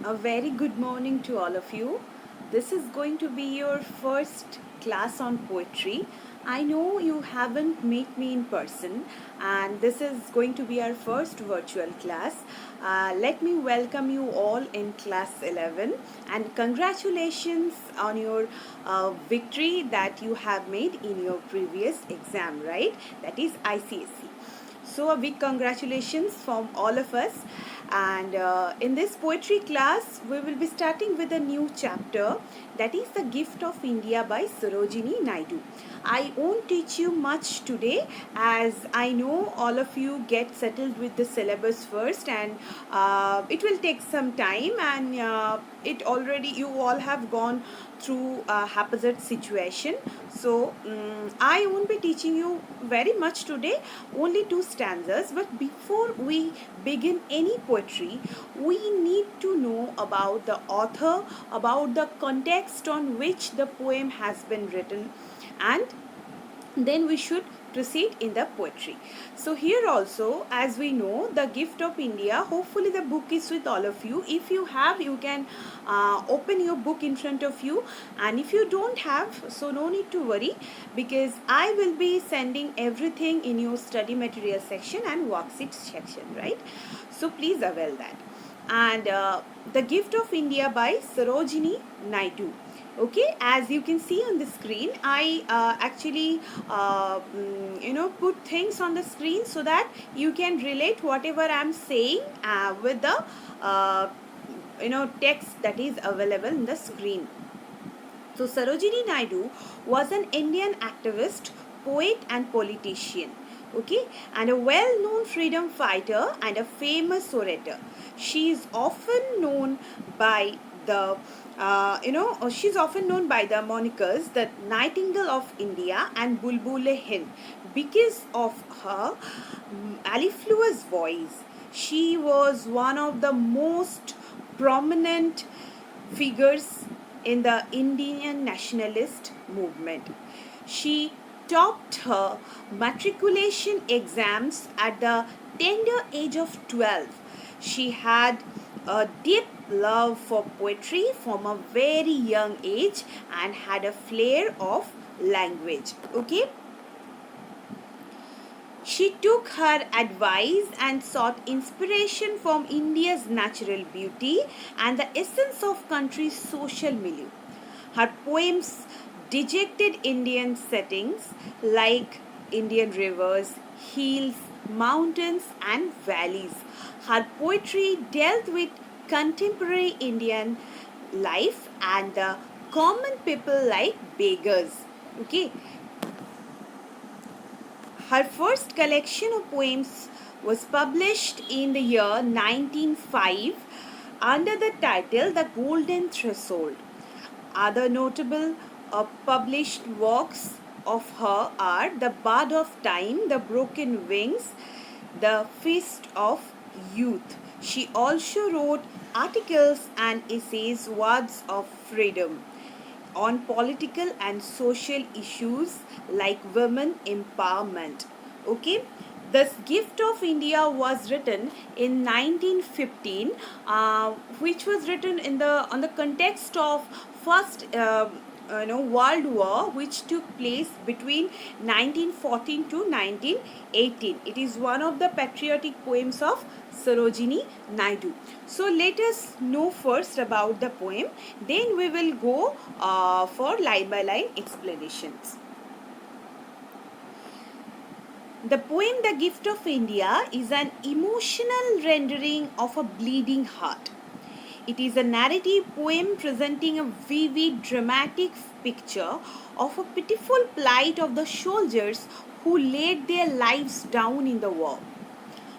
A very good morning to all of you. This is going to be your first class on poetry. I know you haven't met me in person, and this is going to be our first virtual class. Let me welcome you all in class 11 and congratulations on your victory that you have made in your previous exam, right? That is ICSE. So, a big congratulations from all of us. And in this poetry class, we will be starting with a new chapter, that is The Gift of India by Sarojini Naidu. I won't teach you much today, as I know all of you get settled with the syllabus first, and it will take some time, and it already you all have gone through a haphazard situation. So I won't be teaching you very much today, only two stanzas. But before we begin any poetry, we need to know about the author, about the context on which the poem has been written, and then we should proceed in the poetry. So here also, as we know, The Gift of India, hopefully the book is with all of you. If you have, you can open your book in front of you, and if you don't have, so no need to worry, because I will be sending everything in your study material section and worksheet section, right? So please avail that. And The Gift of India by Sarojini Naidu. Okay, as you can see on the screen, I actually put things on the screen so that you can relate whatever I'm saying with the uh, text that is available in the screen. So Sarojini Naidu was an Indian activist, poet and politician. Okay, and a well-known freedom fighter and a famous orator. She is often known by the she's often known by the monikers the Nightingale of India and Bulbul-e-Hind because of her mellifluous voice. She was one of the most prominent figures in the Indian nationalist movement. She topped her matriculation exams at the tender age of 12. She had a deep love for poetry from a very young age and had a flair of language. Okay, she took her advice and sought inspiration from India's natural beauty and the essence of country's social milieu. Her poems dejected Indian settings like Indian rivers, hills, mountains, and valleys. Her poetry dealt with contemporary Indian life and the common people like beggars. Okay, her first collection of poems was published in the year 1905 under the title The Golden Threshold. Other notable published works of her are The Bud of Time, The Broken Wings, The Feast of Youth. She also wrote articles and essays, Words of Freedom, on political and social issues like women empowerment. Okay, this Gift of India was written in 1915, which was written in the on the context of first World War, which took place between 1914 to 1918. It is one of the patriotic poems of Sarojini Naidu. So let us know first about the poem, then we will go for line by line explanations. The poem The Gift of India is an emotional rendering of a bleeding heart. It is a narrative poem presenting a vivid, dramatic picture of a pitiful plight of the soldiers who laid their lives down in the war.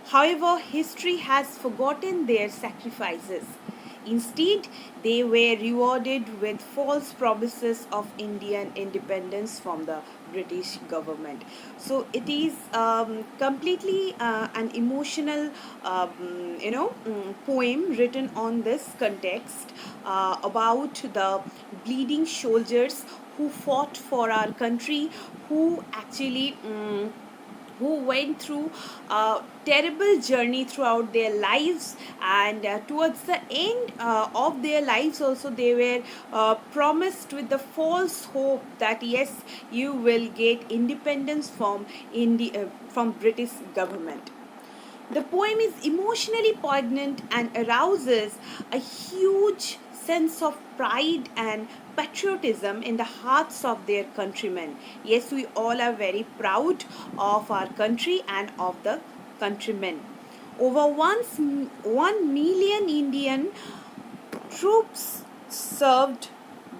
However, history has forgotten their sacrifices. Instead, they were rewarded with false promises of Indian independence from the British government. So it is completely an emotional, poem written on this context about the bleeding soldiers who fought for our country, who actually who went through a terrible journey throughout their lives, and towards the end of their lives also they were promised with the false hope that yes, you will get independence from from British government. The poem is emotionally poignant and arouses a huge sense of pride and patriotism in the hearts of their countrymen. Yes, we all are very proud of our country and of the countrymen. Over 1 million Indian troops served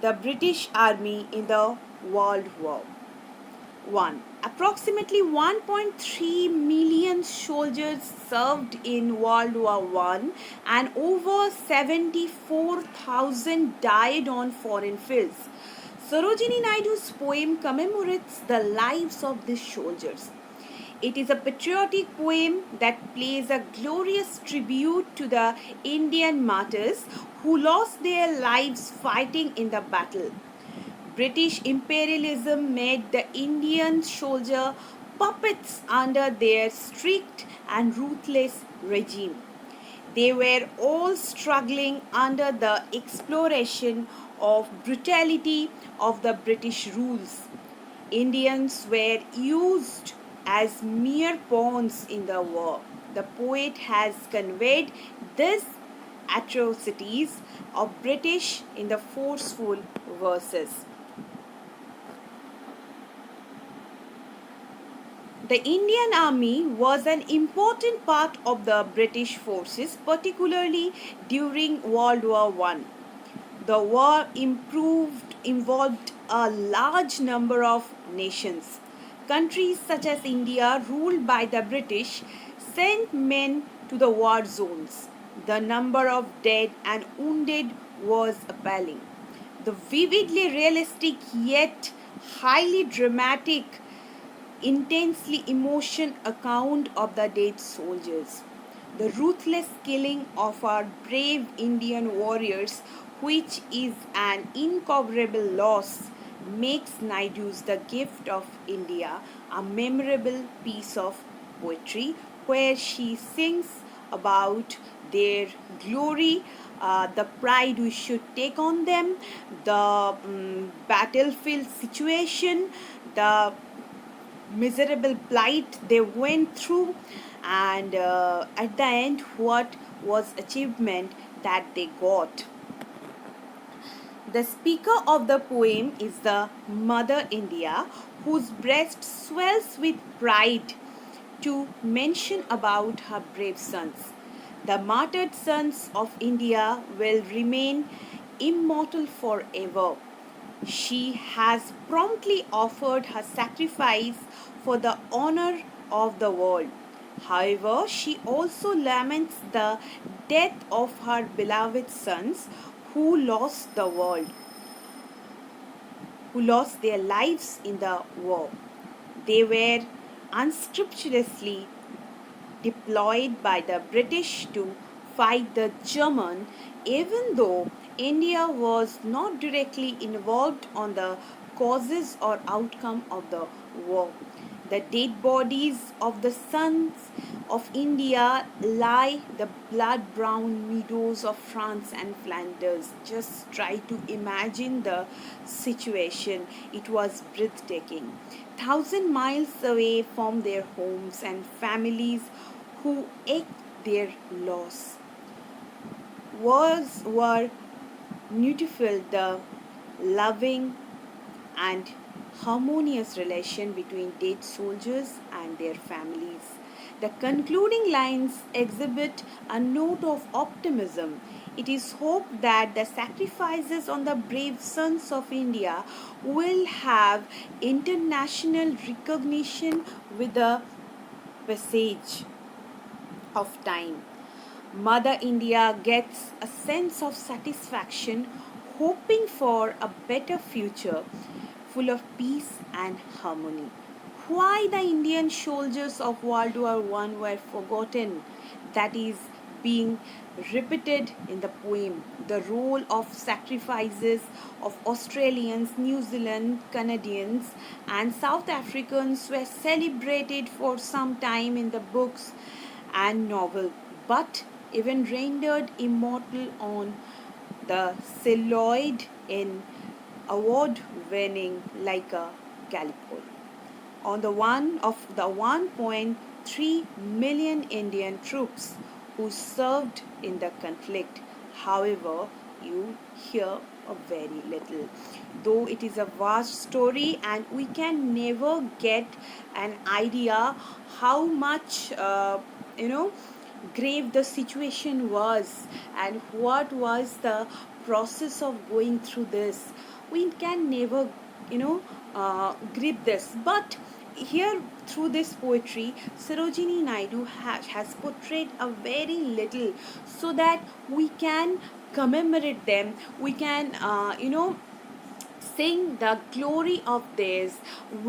the British Army in the World War I. Approximately 1.3 million soldiers served in World War I, and over 74,000 died on foreign fields. Sarojini Naidu's poem commemorates the lives of these soldiers. It is a patriotic poem that plays a glorious tribute to the Indian martyrs who lost their lives fighting in the battle. British imperialism made the Indian soldier puppets under their strict and ruthless regime. They were all struggling under the exploration of brutality of the British rules. Indians were used as mere pawns in the war. The poet has conveyed these atrocities of British in the forceful verses. The Indian Army was an important part of the British forces, particularly during World War I. The war involved a large number of nations. Countries such as India, ruled by the British, sent men to the war zones. The number of dead and wounded was appalling. The vividly realistic yet highly dramatic, intensely emotional account of the dead soldiers. The ruthless killing of our brave Indian warriors, which is an incomparable loss, makes Naidu's The Gift of India a memorable piece of poetry where she sings about their glory, the pride we should take on them, the battlefield situation, the miserable plight they went through, and at the end what was achievement that they got. The speaker of the poem is the Mother India, whose breast swells with pride to mention about her brave sons. The martyred sons of India will remain immortal forever. She has promptly offered her sacrifice for the honor of the world. However, she also laments the death of her beloved sons who lost the world, who lost their lives in the war. They were unscrupulously deployed by the British to fight the German, even though India was not directly involved on the causes or outcome of the war. The dead bodies of the sons of India lie the blood brown meadows of France and Flanders. Just try to imagine the situation. It was breathtaking. 1,000 miles away from their homes and families who ached their loss. Wars were beautiful, the loving and harmonious relation between dead soldiers and their families. The concluding lines exhibit a note of optimism. It is hoped that the sacrifices on the brave sons of India will have international recognition with the passage of time. Mother India gets a sense of satisfaction, hoping for a better future full of peace and harmony. Why the Indian soldiers of World War I were forgotten, that is being repeated in the poem. The role of sacrifices of Australians, New Zealand, Canadians, and South Africans were celebrated for some time in the books and novel, but even rendered immortal on the celluloid in award winning like a Gallipoli. On the one of the 1.3 million Indian troops who served in the conflict. However, you hear a very little. Though it is a vast story and we can never get an idea how much grave the situation was and what was the process of going through this, we can never you know grip this. But here, through this poetry, Sarojini Naidu has portrayed a very little, so that we can commemorate them, we can sing the glory of theirs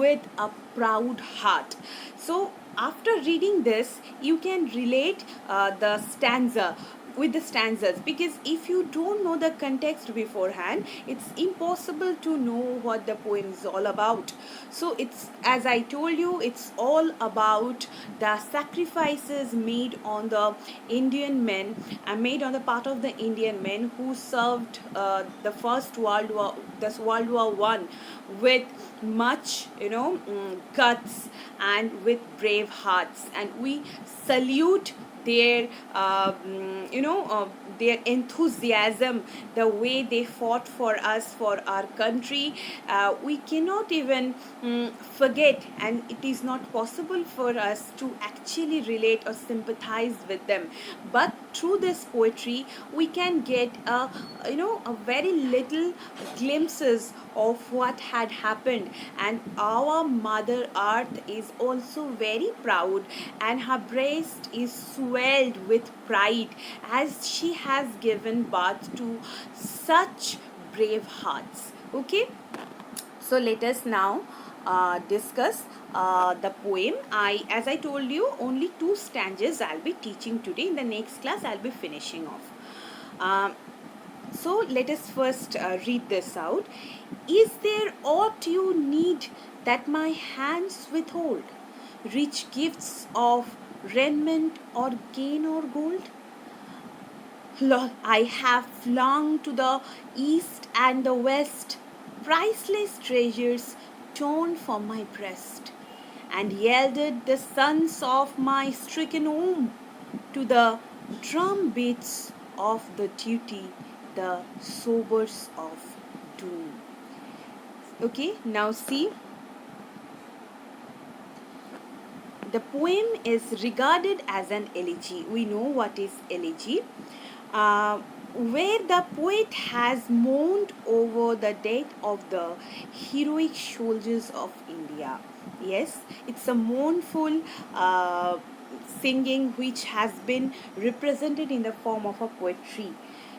with a proud heart. So, after reading this, you can relate the stanza with the stanzas, because if you don't know the context beforehand, it's impossible to know what the poem is all about. So it's, as I told you, it's all about the sacrifices made on the Indian men and made on the part of the Indian men who served the first World War, this World War One, with much guts and with brave hearts, and we salute their their enthusiasm, the way they fought for us, for our country. We cannot even forget, and it is not possible for us to actually relate or sympathize with them. But through this poetry, we can get a very little glimpses of what had happened, and our mother earth is also very proud, and her breast is swelled with pride as she has given birth to such brave hearts. Okay, so let us now discuss the poem. As I told you, only two stanzas I'll be teaching today. In the next class, I'll be finishing off. So let us first read this out. Is there aught you need that my hands withhold? Rich gifts of raiment or gain or gold? Lord, I have flung to the east and the west priceless treasures torn from my breast, and yielded the sons of my stricken womb to the drum beats of the duty, the sobers of doom. Okay, now see, the poem is regarded as an elegy. We know what is elegy, uh, where the poet has mourned over the death of the heroic soldiers of India. Yes, it's a mournful singing which has been represented in the form of a poetry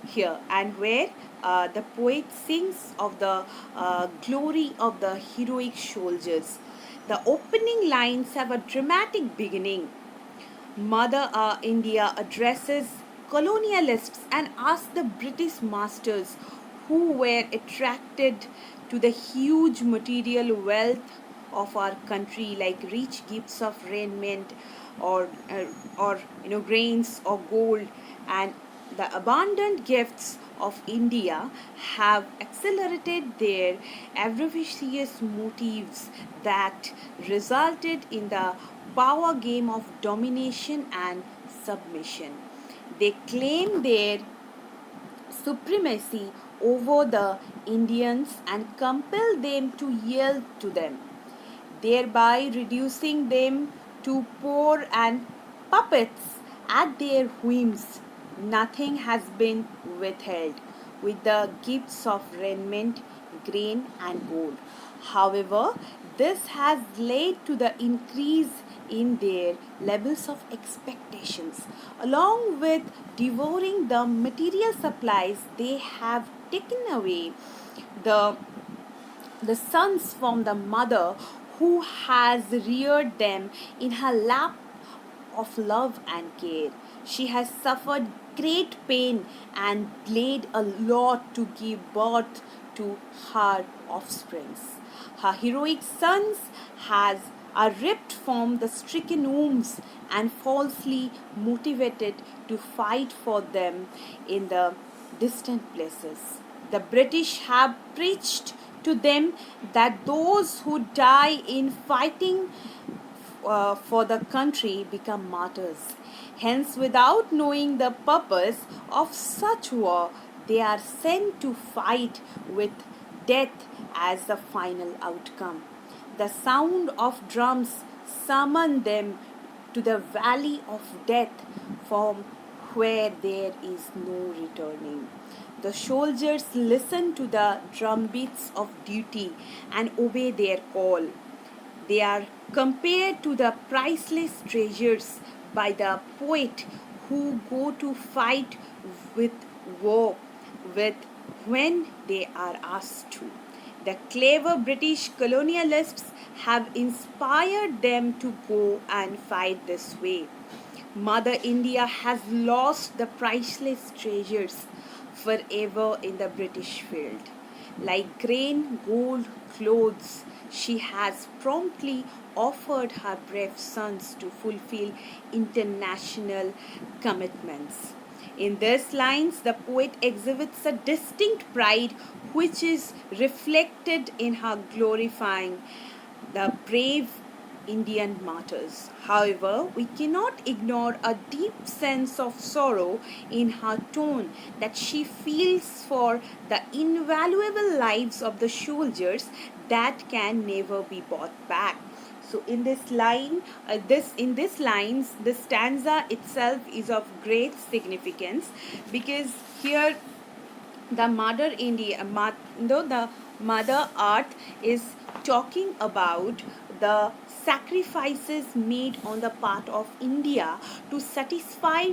here, and where the poet sings of the glory of the heroic soldiers. The opening lines have a dramatic beginning. Mother India addresses colonialists and asks the British masters who were attracted to the huge material wealth of our country, like rich gifts of raiment or grains or gold, and the abundant gifts of India have accelerated their avaricious motives that resulted in the power game of domination and submission. They claim their supremacy over the Indians and compel them to yield to them, thereby reducing them to poor and puppets at their whims. Nothing has been withheld with the gifts of raiment, grain, and gold. However, this has led to the increase in their levels of expectations. Along with devouring the material supplies, they have taken away the sons from the mother who has reared them in her lap of love and care. She has suffered great pain and laid a lot to give birth to her offsprings. Her heroic sons has are ripped from the stricken wombs and falsely motivated to fight for them in the distant places. The British have preached to them that those who die in fighting for the country become martyrs. Hence, without knowing the purpose of such war, they are sent to fight with death as the final outcome. The sound of drums summon them to the valley of death from where there is no returning. The soldiers listen to the drumbeats of duty and obey their call. They are compared to the priceless treasures by the poet who go to fight with war with when they are asked to. The clever British colonialists have inspired them to go and fight this way. Mother India has lost the priceless treasures forever in the British field. Like grain, gold, clothes, she has promptly offered her brave sons to fulfill international commitments. In these lines, the poet exhibits a distinct pride which is reflected in her glorifying the brave Indian martyrs. However, we cannot ignore a deep sense of sorrow in her tone that she feels for the invaluable lives of the soldiers that can never be bought back. So in this line, this lines, the stanza itself is of great significance because here the mother India, the mother earth is talking about the sacrifices made on the part of India to satisfy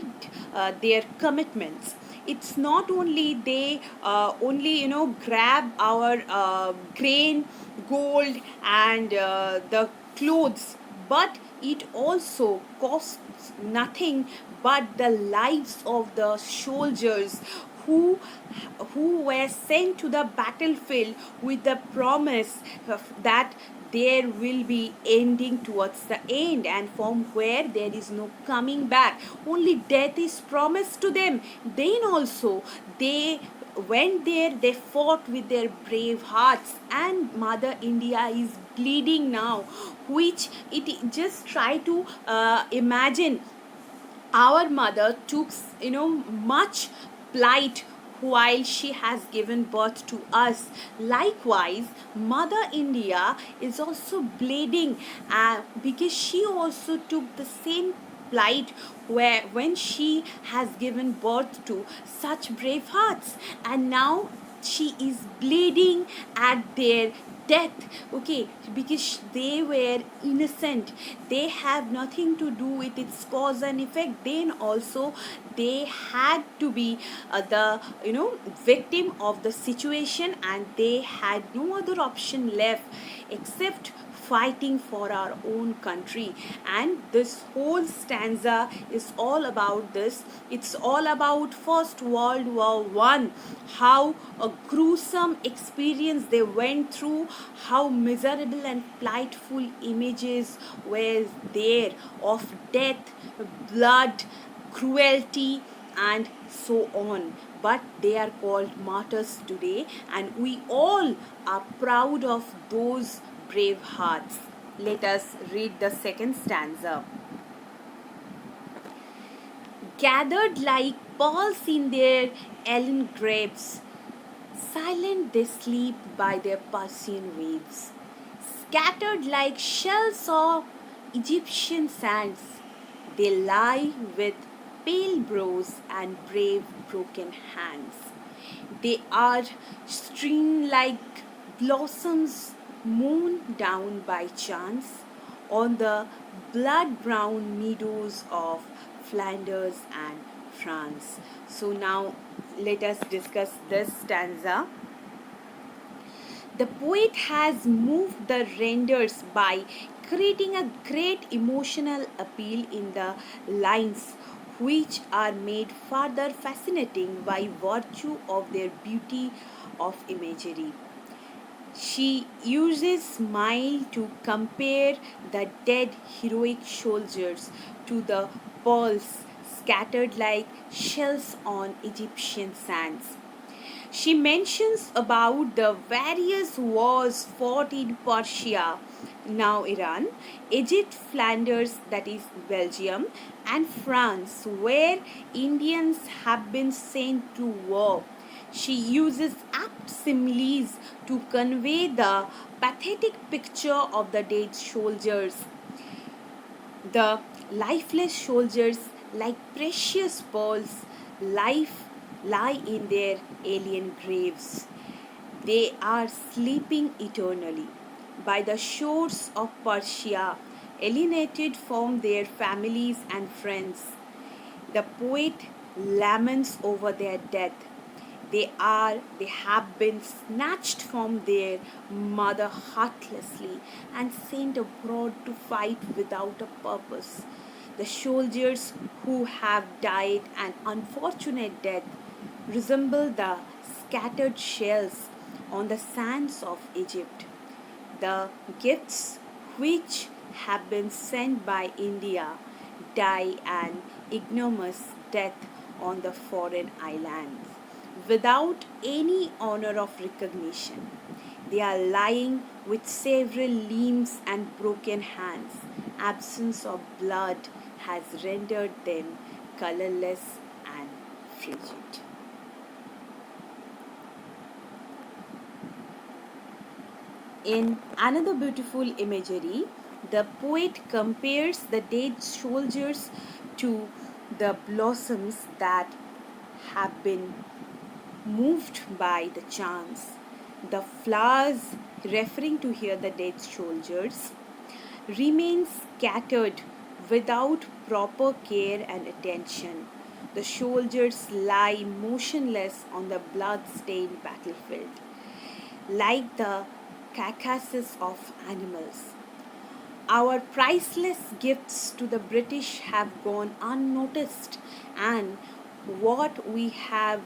their commitments. It's not only they only grab our grain, gold, and the clothes, but it also costs nothing but the lives of the soldiers who who were sent to the battlefield with the promise that there will be ending towards the end, and from where there is no coming back, only death is promised to them. Then also they went there, they fought with their brave hearts, and Mother India is bleeding now, which it just try to imagine. Our mother took much plight while she has given birth to us. Likewise, Mother India is also bleeding because she also took the same plight where when she has given birth to such brave hearts, and now she is bleeding at their death, okay, because they were innocent, they have nothing to do with its cause and effect. Then also they had to be the victim of the situation, and they had no other option left except fighting for our own country. And this whole stanza is all about this. It's all about First World War One, how a gruesome experience they went through, how miserable and plightful images were there of death, blood, cruelty, and so on. But they are called martyrs today, and we all are proud of those brave hearts. Let us read the second stanza. Gathered like pearls in their elm graves, silent they sleep by their Persian waves. Scattered like shells of Egyptian sands, they lie with pale brows and brave broken hands. They are strewn like blossoms mown down by chance on the blood brown meadows of Flanders and France. So now let us discuss this stanza. The poet has moved the readers by creating a great emotional appeal in the lines, which are made further fascinating by virtue of their beauty of imagery. She uses smile to compare the dead heroic soldiers to the pearls scattered like shells on Egyptian sands. She mentions about the various wars fought in Persia, now Iran, Egypt, Flanders, that is Belgium, and France, where Indians have been sent to war. She uses apt similes to convey the pathetic picture of the dead soldiers, the lifeless soldiers, like precious pearls, life lie in their alien graves. They are sleeping eternally by the shores of Persia, alienated from their families and friends. The poet laments over their death. They have been snatched from their mother heartlessly and sent abroad to fight without a purpose. The soldiers who have died an unfortunate death resemble the scattered shells on the sands of Egypt. The gifts which have been sent by India die an ignominious death on the foreign islands without any honor of recognition. They are lying with several limbs and broken hands. Absence of blood has rendered them colorless and frigid. In another beautiful imagery, the poet compares the dead soldiers to the blossoms that have been moved by the chance. The flowers, referring to here the dead soldiers, remain scattered without proper care and attention. The soldiers lie motionless on the blood-stained battlefield, like the carcasses of animals. Our priceless gifts to the British have gone unnoticed, and what we have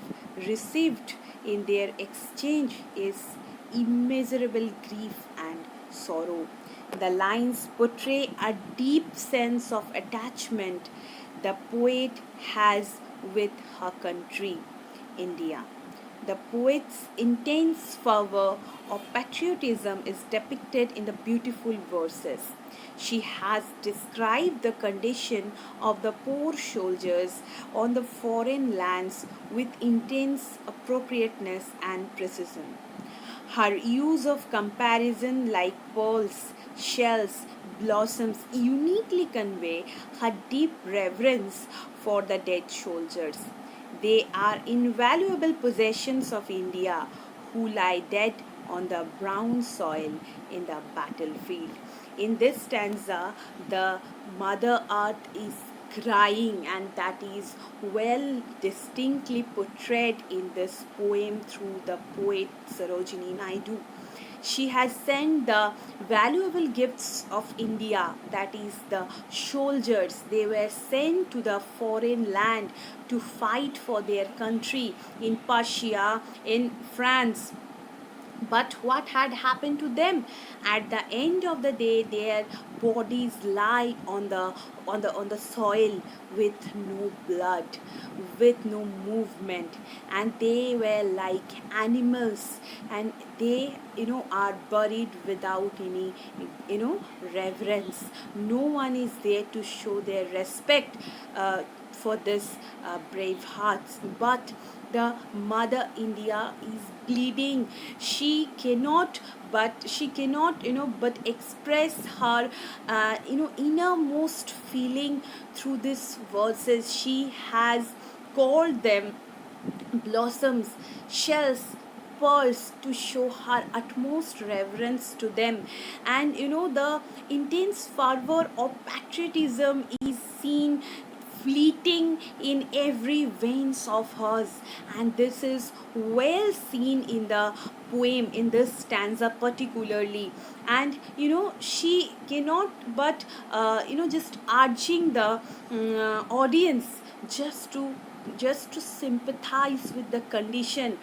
received in their exchange is immeasurable grief and sorrow. The lines portray a deep sense of attachment the poet has with her country, India. The poet's intense fervor of patriotism is depicted in the beautiful verses. She has described the condition of the poor soldiers on the foreign lands with intense appropriateness and precision. Her use of comparison like pearls, shells, blossoms uniquely convey her deep reverence for the dead soldiers. They are invaluable possessions of India who lie dead on the brown soil in the battlefield. In this stanza, the Mother Earth is crying, and that is well distinctly portrayed in this poem through the poet Sarojini Naidu. She has sent the valuable gifts of India, that is, the soldiers. They were sent to the foreign land to fight for their country in Persia, in France. But what had happened to them? At the end of the day, their bodies lie on the soil with no blood, with no movement, and they were like animals, and they are buried without any reverence. No one is there to show their respect for this brave hearts, but the mother India is bleeding. She cannot but express her innermost feeling through these verses. She has called them blossoms, shells, pearls, to show her utmost reverence to them. And the intense fervor of patriotism is seen fleeting in every veins of hers, and this is well seen in the poem, in this stanza particularly. And she cannot but just urging the audience just to just to sympathize with the condition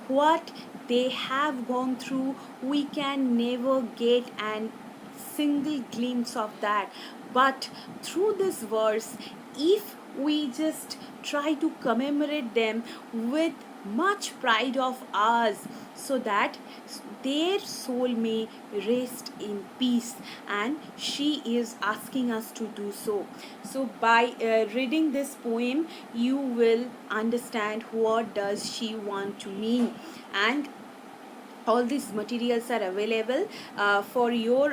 what they have gone through. We can never get an single glimpse of that, but through this verse, if we just try to commemorate them with much pride of ours, so that their soul may rest in peace, and she is asking us to do so. So by reading this poem, you will understand what does she want to mean. And all these materials are available for your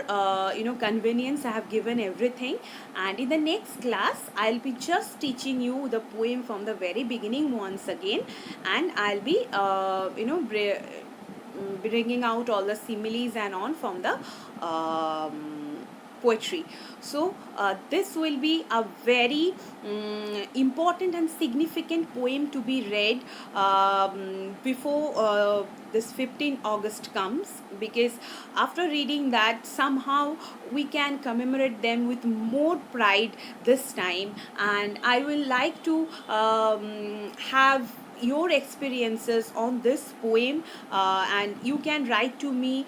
convenience. I have given everything, and in the next class I'll be just teaching you the poem from the very beginning once again, and I'll be bringing out all the similes and on from the poetry. So this will be a very important and significant poem to be read before this 15 August comes, because after reading that, somehow we can commemorate them with more pride this time. And I will like to have your experiences on this poem, and you can write to me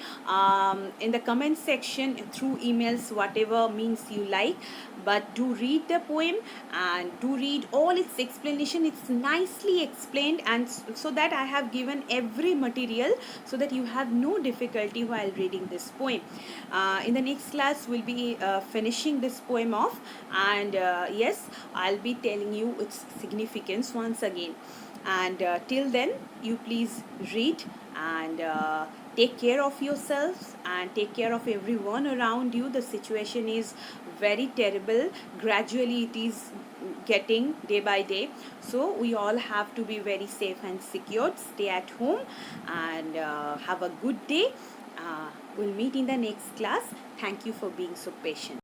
in the comment section through emails, whatever means you like. But do read the poem and do read all its explanation. It's nicely explained, and so that I have given every material, so that you have no difficulty while reading this poem. In the next class we'll be finishing this poem off, and yes, I'll be telling you its significance once again. And till then, you please read, and take care of yourselves and take care of everyone around you. The situation is very terrible. Gradually it is getting day by day, so we all have to be very safe and secured. Stay at home, and have a good day. We'll meet in the next class. Thank you for being so patient.